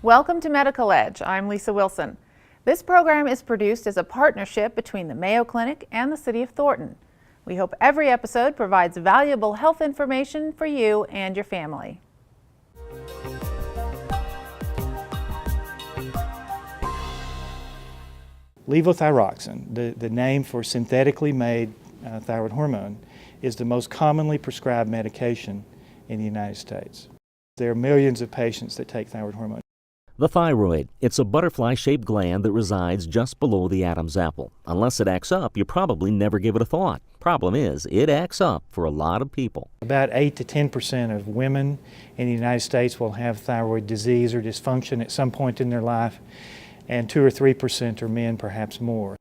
Welcome to Medical Edge. I'm Lisa Wilson. This program is produced as a partnership between the Mayo Clinic and the City of Thornton. We hope every episode provides valuable health information for you and your family. Levothyroxine, the name for synthetically made thyroid hormone, is the most commonly prescribed medication in the United States. There are millions of patients that take thyroid hormone. The thyroid, it's a butterfly-shaped gland that resides just below the Adam's apple. Unless it acts up, you probably never give it a thought. Problem is, it acts up for a lot of people. About 8 to 10% of women in the United States will have thyroid disease or dysfunction at some point in their life, and 2 or 3% are men, perhaps more.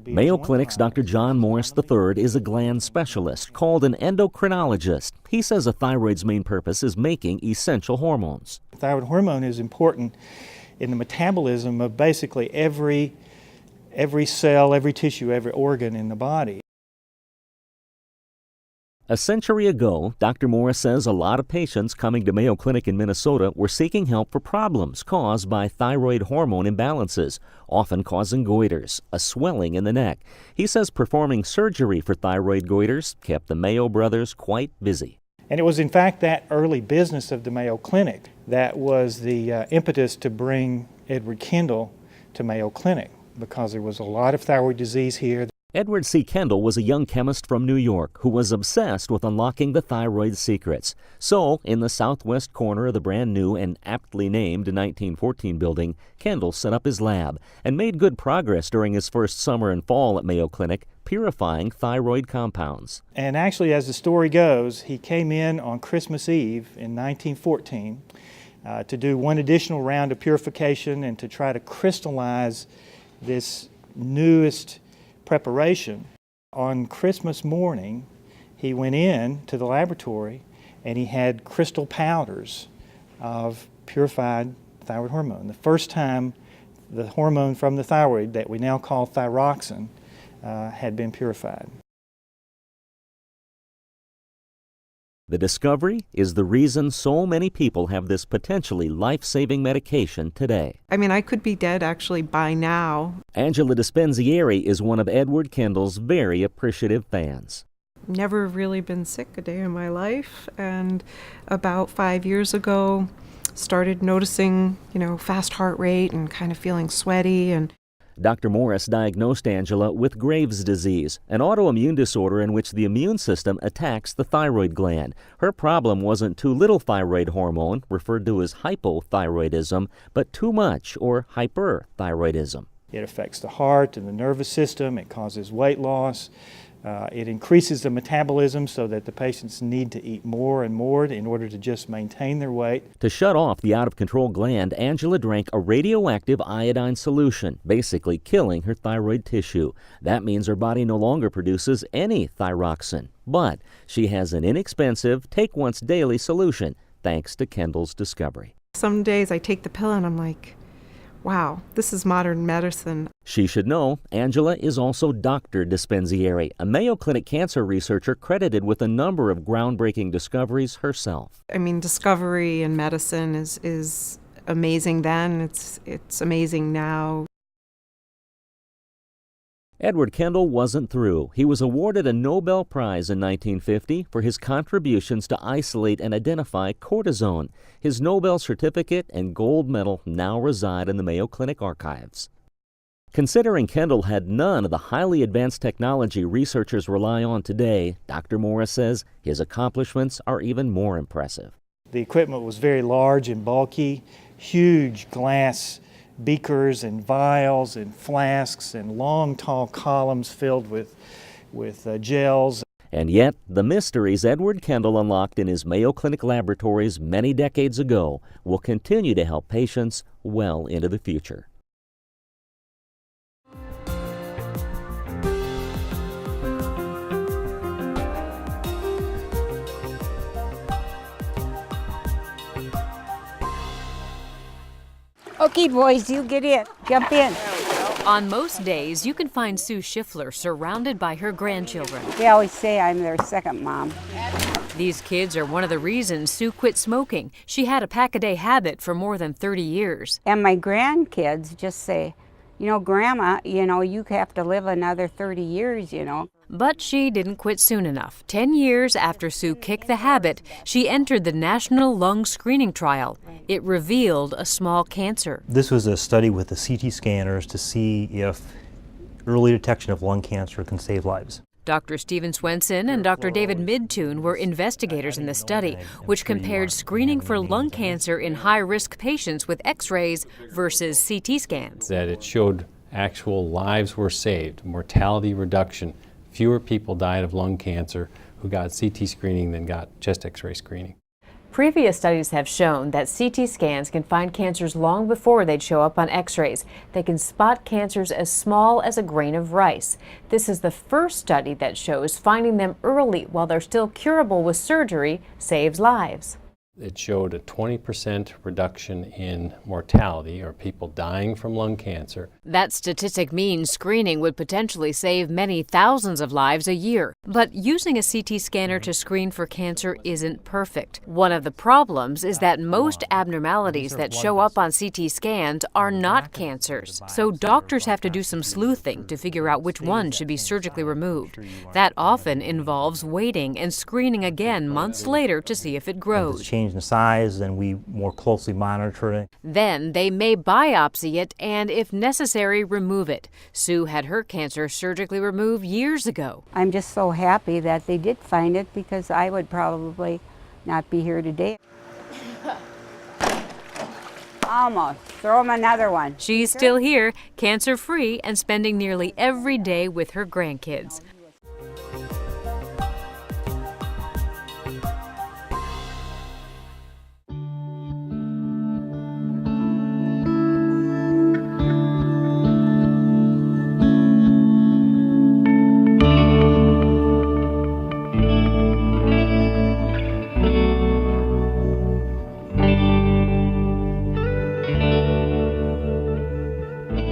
Mayo Clinic's Dr. John Morris III is a gland specialist called an endocrinologist. He says a thyroid's main purpose is making essential hormones. Thyroid hormone is important in the metabolism of basically every cell, every tissue, every organ in the body. A century ago, Dr. Morris says a lot of patients coming to Mayo Clinic in Minnesota were seeking help for problems caused by thyroid hormone imbalances, often causing goiters, a swelling in the neck. He says performing surgery for thyroid goiters kept the Mayo brothers quite busy. And it was in fact that early business of the Mayo Clinic that was the impetus to bring Edward Kendall to Mayo Clinic, because there was a lot of thyroid disease here. Edward C. Kendall was a young chemist from New York who was obsessed with unlocking the thyroid secrets. So, in the southwest corner of the brand new and aptly named 1914 building, Kendall set up his lab and made good progress during his first summer and fall at Mayo Clinic, purifying thyroid compounds. And actually, as the story goes, he came in on Christmas Eve in 1914 to do one additional round of purification and to try to crystallize this newest preparation. On Christmas morning, he went in to the laboratory and he had crystal powders of purified thyroid hormone. The first time the hormone from the thyroid that we now call thyroxine had been purified. The discovery is the reason so many people have this potentially life-saving medication today. I mean, I could be dead actually by now. Angela Dispenzieri is one of Edward Kendall's very appreciative fans. Never really been sick a day in my life, and about 5 years ago started noticing, fast heart rate and kind of feeling sweaty. And Dr. Morris diagnosed Angela with Graves' disease, an autoimmune disorder in which the immune system attacks the thyroid gland. Her problem wasn't too little thyroid hormone, referred to as hypothyroidism, but too much, or hyperthyroidism. It affects the heart and the nervous system. It causes weight loss. It increases the metabolism so that the patients need to eat more and more in order to just maintain their weight. To shut off the out-of-control gland, Angela drank a radioactive iodine solution, basically killing her thyroid tissue. That means her body no longer produces any thyroxine. But she has an inexpensive, take-once-daily solution, thanks to Kendall's discovery. Some days I take the pill and I'm like, wow, this is modern medicine. She should know, Angela is also Dr. Dispenzieri, a Mayo Clinic cancer researcher credited with a number of groundbreaking discoveries herself. I mean, discovery in medicine is amazing then, it's amazing now. Edward Kendall wasn't through. He was awarded a Nobel Prize in 1950 for his contributions to isolate and identify cortisone. His Nobel certificate and gold medal now reside in the Mayo Clinic archives. Considering Kendall had none of the highly advanced technology researchers rely on today, Dr. Morris says his accomplishments are even more impressive. The equipment was very large and bulky, huge glass beakers and vials and flasks and long, tall columns filled with gels. And yet, the mysteries Edward Kendall unlocked in his Mayo Clinic laboratories many decades ago will continue to help patients well into the future. Okay, boys, you get in. Jump in. On most days, you can find Sue Schiffler surrounded by her grandchildren. They always say I'm their second mom. These kids are one of the reasons Sue quit smoking. She had a pack-a-day habit for more than 30 years. And my grandkids just say, you know, Grandma, you know, you have to live another 30 years, you know. But she didn't quit soon enough. 10 years after Sue kicked the habit, she entered the National Lung Screening Trial. It revealed a small cancer. This was a study with the CT scanners to see if early detection of lung cancer can save lives. Dr. Stephen Swenson and Dr. David Midtune were investigators in the study, which compared screening for lung cancer in high-risk patients with X-rays versus CT scans. That it showed actual lives were saved, mortality reduction. Fewer people died of lung cancer who got CT screening than got chest X-ray screening. Previous studies have shown that CT scans can find cancers long before they'd show up on X-rays. They can spot cancers as small as a grain of rice. This is the first study that shows finding them early while they're still curable with surgery saves lives. It showed a 20% reduction in mortality, or people dying from lung cancer. That statistic means screening would potentially save many thousands of lives a year. But using a CT scanner to screen for cancer isn't perfect. One of the problems is that most abnormalities that show up on CT scans are not cancers. So doctors have to do some sleuthing to figure out which one should be surgically removed. That often involves waiting and screening again months later to see if it grows. In size, and we more closely monitor it. Then they may biopsy it and, if necessary, remove it. Sue had her cancer surgically removed years ago. I'm just so happy that they did find it, because I would probably not be here today. Almost. Throw him another one. She's still here, cancer-free, and spending nearly every day with her grandkids.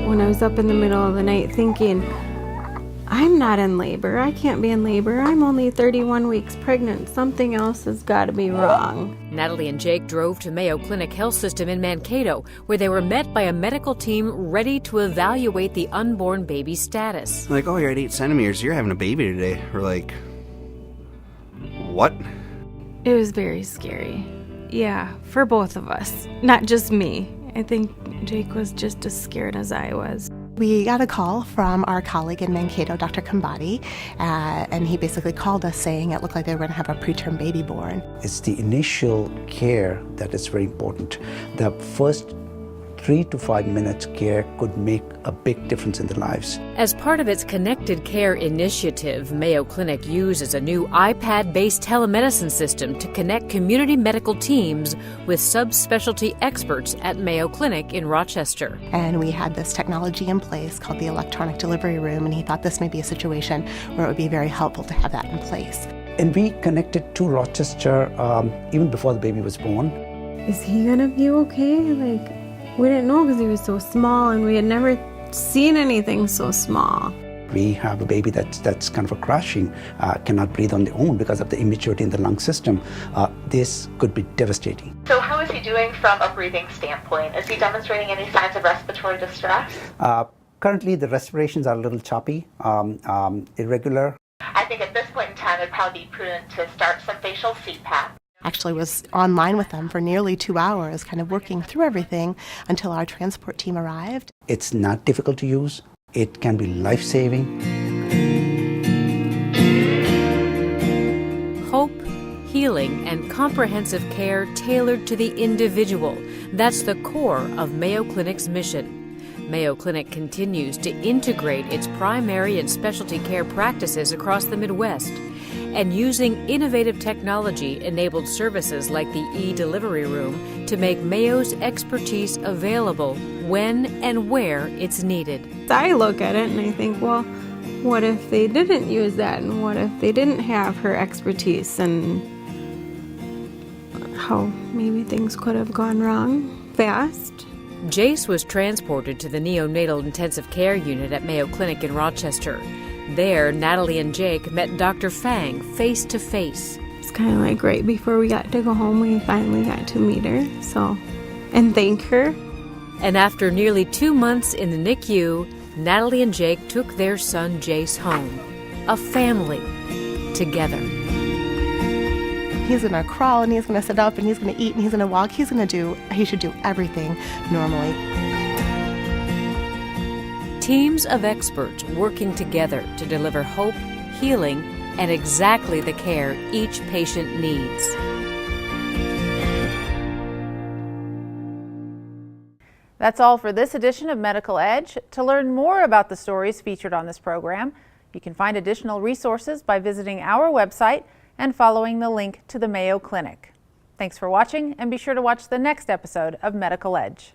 When I was up in the middle of the night thinking, I'm not in labor, I can't be in labor, I'm only 31 weeks pregnant, something else has got to be wrong. Natalie and Jake drove to Mayo Clinic Health System in Mankato, where they were met by a medical team ready to evaluate the unborn baby's status. Like, oh, you're at 8 centimeters, you're having a baby today. We're like, what? It was very scary. Yeah, for both of us, not just me. I think Jake was just as scared as I was. We got a call from our colleague in Mankato, Dr. Kambati, and he basically called us saying it looked like they were going to have a preterm baby born. It's the initial care that is very important. The first 3 to 5 minutes care could make a big difference in their lives. As part of its Connected Care initiative, Mayo Clinic uses a new iPad-based telemedicine system to connect community medical teams with subspecialty experts at Mayo Clinic in Rochester. And we had this technology in place called the electronic delivery room, and he thought this may be a situation where it would be very helpful to have that in place. And we connected to Rochester even before the baby was born. Is he gonna be okay? We didn't know because he was so small, and we had never seen anything so small. We have a baby that's kind of crashing, cannot breathe on their own because of the immaturity in the lung system. This could be devastating. So how is he doing from a breathing standpoint? Is he demonstrating any signs of respiratory distress? Currently, the respirations are a little choppy, irregular. I think at this point in time, it'd probably be prudent to start some facial CPAP. Actually was online with them for nearly 2 hours, kind of working through everything until our transport team arrived. It's not difficult to use. It can be life-saving. Hope, healing, and comprehensive care tailored to the individual. That's the core of Mayo Clinic's mission. Mayo Clinic continues to integrate its primary and specialty care practices across the Midwest, and using innovative technology-enabled services like the e-delivery room to make Mayo's expertise available when and where it's needed. I look at it and I think, well, what if they didn't use that, and what if they didn't have her expertise, and how maybe things could have gone wrong fast. Jace was transported to the neonatal intensive care unit at Mayo Clinic in Rochester. There, Natalie and Jake met Dr. Fang face to face. It's kind of like right before we got to go home, we finally got to meet her, so, and thank her. And after nearly 2 months in the NICU, Natalie and Jake took their son Jace home. A family together. He's gonna crawl and he's gonna sit up and he's gonna eat and he's gonna walk. He should do everything normally. Teams of experts working together to deliver hope, healing, and exactly the care each patient needs. That's all for this edition of Medical Edge. To learn more about the stories featured on this program, you can find additional resources by visiting our website and following the link to the Mayo Clinic. Thanks for watching, and be sure to watch the next episode of Medical Edge.